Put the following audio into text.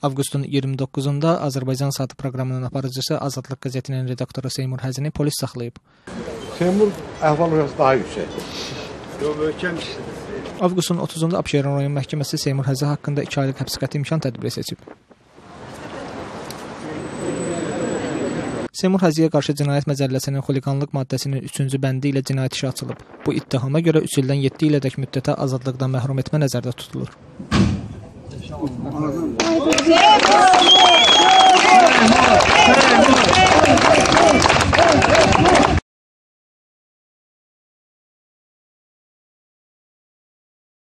Avqustun 29-da Azərbaycan Saatı proqramının aparıcısı Azadlıq qəzetinin redaktoru Seymur Həzini polis saxlayıb. Seymur əhval-ruhiyyəsi daha yüksəkdir. Avqustun 30-da Abşeron rayon məhkəməsi Seymur Həzi haqqında 2 aylıq həbs qəti imkan tədbiri seçib. Seymur Həziyə qarşı Cinayət Məcəlləsinin xuliqanlıq maddəsinin 3-cü bəndi ilə cinayət işi açılıb. Bu ittihama görə 3 ildən 7 ilədək müddətə azadlıqdan məhrum etmə nəzərdə tutulur.